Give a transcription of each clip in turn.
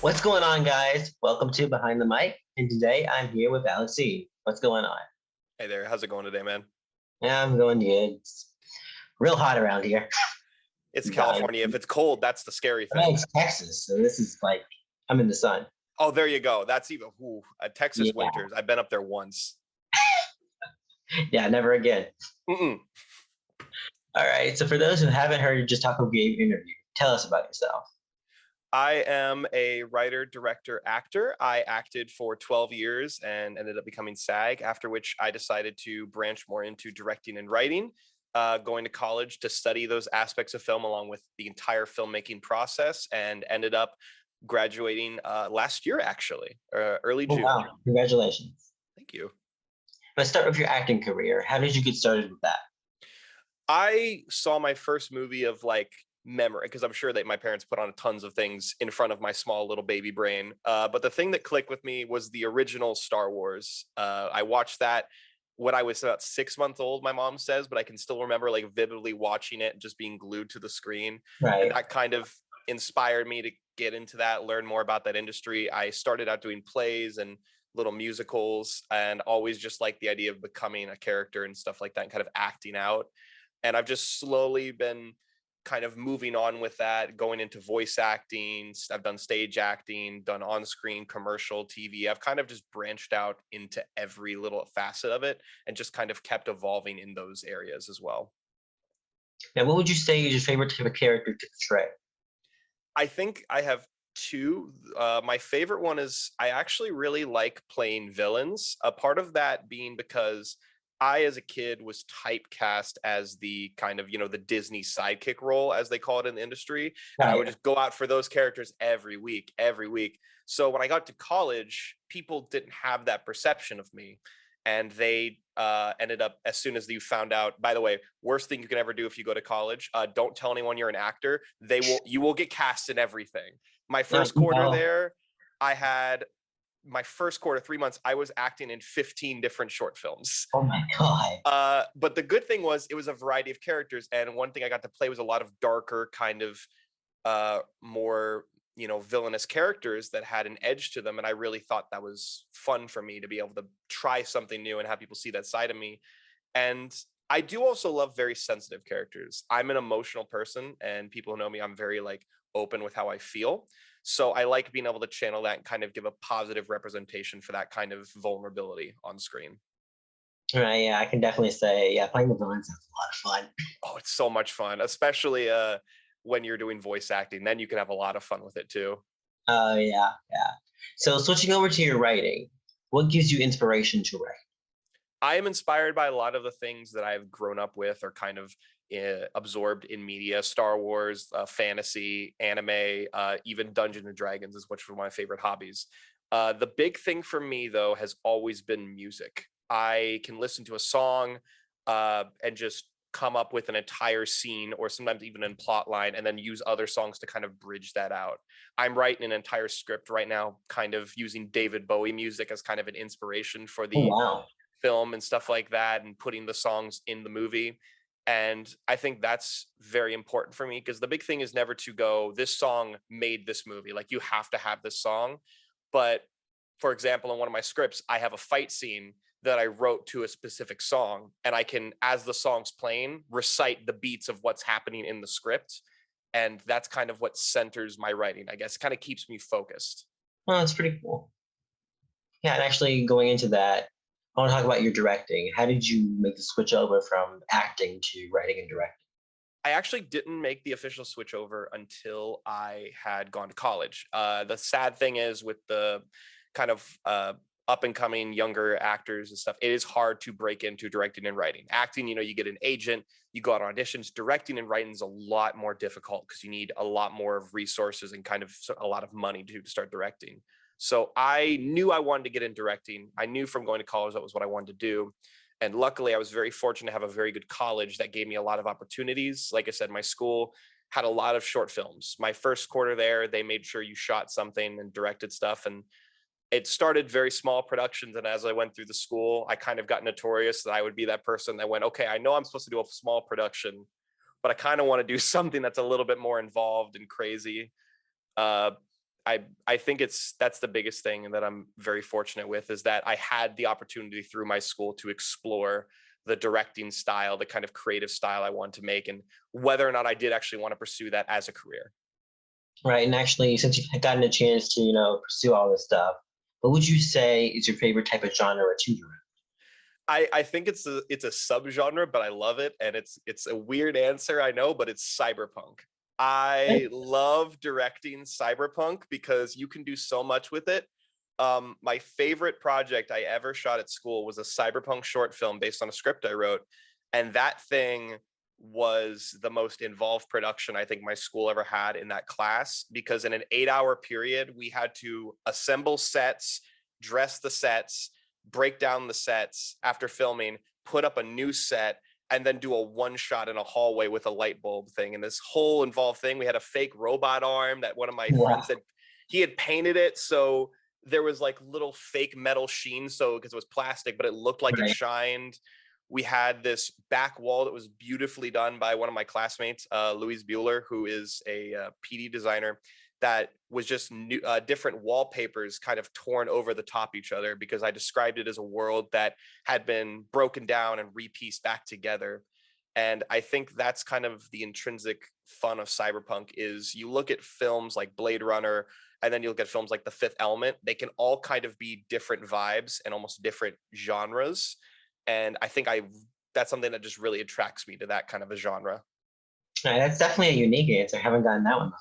What's going on, guys? Welcome to Behind the Mic, and today I'm here with Alexine. What's going on? Hey there, how's it going today, man? Yeah, I'm going good. It's real hot around here. It's I'm dying. California. If it's cold, that's the scary I mean, thing. it's Texas, so this is like I'm in the sun. Oh, there you go. That's even Texas Yeah, winters. I've been up there once. yeah, never again. Mm-mm. All right. So for those who haven't heard Just Talk Game interview, tell us about yourself. I am a writer, director, actor. I acted for 12 years and ended up becoming SAG, after which I decided to branch more into directing and writing, going to college to study those aspects of film along with the entire filmmaking process, and ended up graduating last year, actually, early Oh June. wow! Congratulations. Thank you. Let's start with your acting career. How did you get started with that? I saw my first movie of like memory because I'm sure that my parents put on tons of things in front of my small little baby brain. But the thing that clicked with me was the original Star Wars. I watched that when I was about 6 months old, my mom says, but I can still remember like vividly watching it and just being glued to the screen. And Right. that kind of inspired me to get into that, learn more about that industry. I started out doing plays and little musicals and always just like the idea of becoming a character and stuff like that and kind of acting out, and I've just slowly been kind of moving on with that, going into voice acting. I've done stage acting, done on-screen, commercial, TV. I've kind of just branched out into every little facet of it and just kind of kept evolving in those areas as well. Now, what would you say is your favorite type of character to portray? I think I have two. My favorite one is I actually really like playing villains. A part of that being because I, as a kid, was typecast as the kind of, the Disney sidekick role, as they call it in the industry. And I would Right. just go out for those characters every week, every week. So when I got to college, people didn't have that perception of me. And they ended up, as soon as you found out, by the way, worst thing you can ever do if you go to college, don't tell anyone you're an actor. You will get cast in everything. My No, first quarter there, I had my first quarter, 3 months, I was acting in 15 different short films. oh my God. But the good thing was it was a variety of characters. And one thing I got to play was a lot of darker, kind of more, villainous characters that had an edge to them. And I really thought that was fun for me to be able to try something new and have people see that side of me. And I do also love very sensitive characters. I'm an emotional person, and people who know me, I'm very like open with how I feel. So I like being able to channel that and kind of give a positive representation for that kind of vulnerability on screen. Right, yeah, I can definitely say, yeah, playing the villain sounds a lot of fun. Oh, it's so much fun, especially when you're doing voice acting. Then you can have a lot of fun with it too. Oh, yeah, yeah. So switching over to your writing, what gives you inspiration to write? I am inspired by a lot of the things that I've grown up with or kind of absorbed in media. Star Wars, fantasy, anime, even Dungeons and Dragons is which one of my favorite hobbies. The big thing for me, though, has always been music. I can listen to a song and just come up with an entire scene or sometimes even in plot line and then use other songs to kind of bridge that out. I'm writing an entire script right now, kind of using David Bowie music as kind of an inspiration for Oh, the wow. film and stuff like that, and putting the songs in the movie. And I think that's very important for me because the big thing is never to go, this song made this movie. Like, you have to have this song. But for example, in one of my scripts, I have a fight scene that I wrote to a specific song, and I can, as the song's playing, recite the beats of what's happening in the script. And that's kind of what centers my writing, I guess. It kind of keeps me focused. Oh, that's pretty cool. Yeah, and actually going into that, I want to talk about your directing. How did you make the switch over from acting to writing and directing? I actually didn't make the official switch over until I had gone to college. The sad thing is with the kind of up and coming younger actors and stuff, it is hard to break into directing and writing. Acting, you get an agent, you go out on auditions. Directing and writing is a lot more difficult because you need a lot more of resources and kind of a lot of money to start directing. So I knew I wanted to get in directing. I knew from going to college that was what I wanted to do. And luckily, I was very fortunate to have a very good college that gave me a lot of opportunities. Like I said, my school had a lot of short films. My first quarter there, they made sure you shot something and directed stuff. And it started very small productions. And as I went through the school, I kind of got notorious that I would be that person that went, okay, I know I'm supposed to do a small production, but I kind of want to do something that's a little bit more involved and crazy. Uh, I think that's the biggest thing that I'm very fortunate with, is that I had the opportunity through my school to explore the directing style, the kind of creative style I want to make, and whether or not I did actually want to pursue that as a career. Right. And actually, since you've gotten a chance to, pursue all this stuff, what would you say is your favorite type of genre to direct? I think it's a subgenre, but I love it, and it's a weird answer, I know, but it's cyberpunk. I love directing cyberpunk because you can do so much with it. My favorite project I ever shot at school was a cyberpunk short film based on a script I wrote, and that thing was the most involved production I think my school ever had in that class, because in an 8-hour period we had to assemble sets, dress the sets, break down the sets after filming, put up a new set, and then do a one shot in a hallway with a light bulb thing. And this whole involved thing, we had a fake robot arm that one of my friends Wow. said he had painted it. So there was like little fake metal sheen. So because it was plastic, but it looked like it Right. shined. We had this back wall that was beautifully done by one of my classmates, Louise Bueller, who is a PD designer, that was just new, different wallpapers kind of torn over the top each other, because I described it as a world that had been broken down and repieced back together. And I think that's kind of the intrinsic fun of cyberpunk. Is you look at films like Blade Runner, and then you look at films like The Fifth Element, they can all kind of be different vibes and almost different genres. And I think that's something that just really attracts me to that kind of a genre. Right, that's definitely a unique answer. I haven't gotten that one before.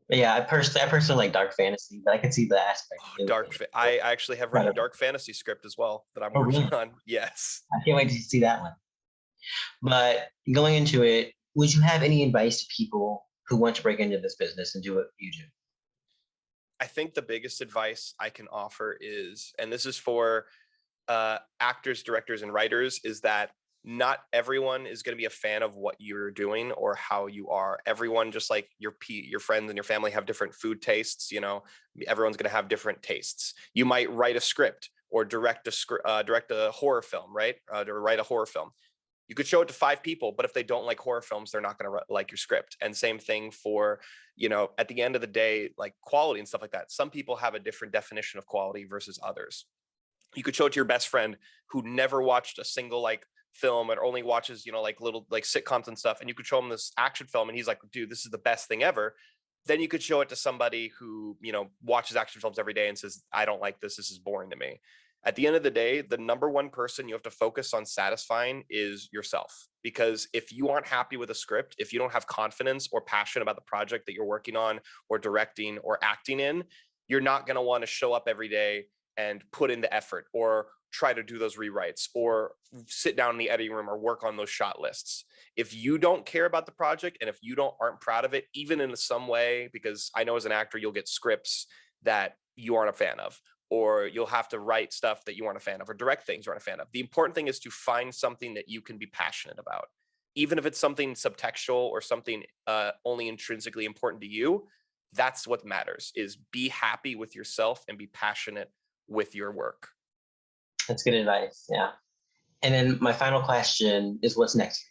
But yeah, I personally like dark fantasy, but I can see the aspect Oh, of it being I actually have written a incredible. dark fantasy script as well that I'm Oh, working really? on. Yes. I can't wait to see that one. But going into it, would you have any advice to people who want to break into this business and do what you do? I think the biggest advice I can offer is, and this is for actors, directors, and writers, is that not everyone is going to be a fan of what you're doing or how you are. Everyone, just like your friends and your family, have different food tastes. Everyone's going to have different tastes. You might write a script or direct a horror film, right? To write a horror film, you could show it to 5 people, but if they don't like horror films, they're not going to like your script. And same thing for, at the end of the day, like quality and stuff like that. Some people have a different definition of quality versus others. You could show it to your best friend who never watched a single like film and only watches, like little like sitcoms and stuff. And you could show him this action film and he's like, dude, this is the best thing ever. Then you could show it to somebody who, watches action films every day and says, I don't like this. This is boring to me. At the end of the day, the number one person you have to focus on satisfying is yourself. Because if you aren't happy with a script, if you don't have confidence or passion about the project that you're working on or directing or acting in, you're not going to want to show up every day and put in the effort or try to do those rewrites or sit down in the editing room or work on those shot lists. If you don't care about the project and if you aren't proud of it, even in some way, because I know as an actor, you'll get scripts that you aren't a fan of, or you'll have to write stuff that you aren't a fan of or direct things you aren't a fan of. The important thing is to find something that you can be passionate about. Even if it's something subtextual or something only intrinsically important to you, that's what matters, is be happy with yourself and be passionate with your work. That's good advice. Yeah. And then my final question is, what's next?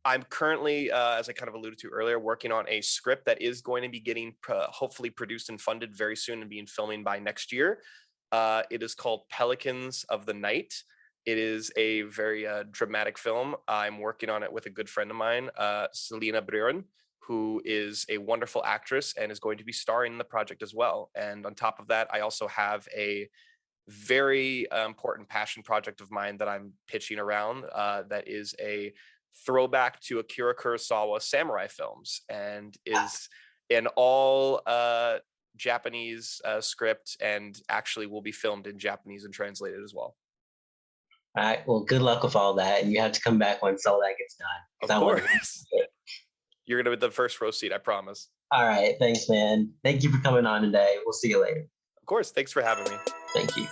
I'm currently, as I kind of alluded to earlier, working on a script that is going to be getting hopefully produced and funded very soon and being filming by next year. It is called Pelicans of the Night. It is a very dramatic film. I'm working on it with a good friend of mine, Selena Brion, who is a wonderful actress and is going to be starring in the project as well. And on top of that, I also have a very important passion project of mine that I'm pitching around, that is a throwback to Akira Kurosawa samurai films, and is an all Japanese script, and actually will be filmed in Japanese and translated as well. All right. Well, good luck with all that. And you have to come back once all that gets done, because Of I want to. course. You're going to be the first row seat, I promise. All right. Thanks, man. Thank you for coming on today. We'll see you later. Of course. Thanks for having me. Thank you.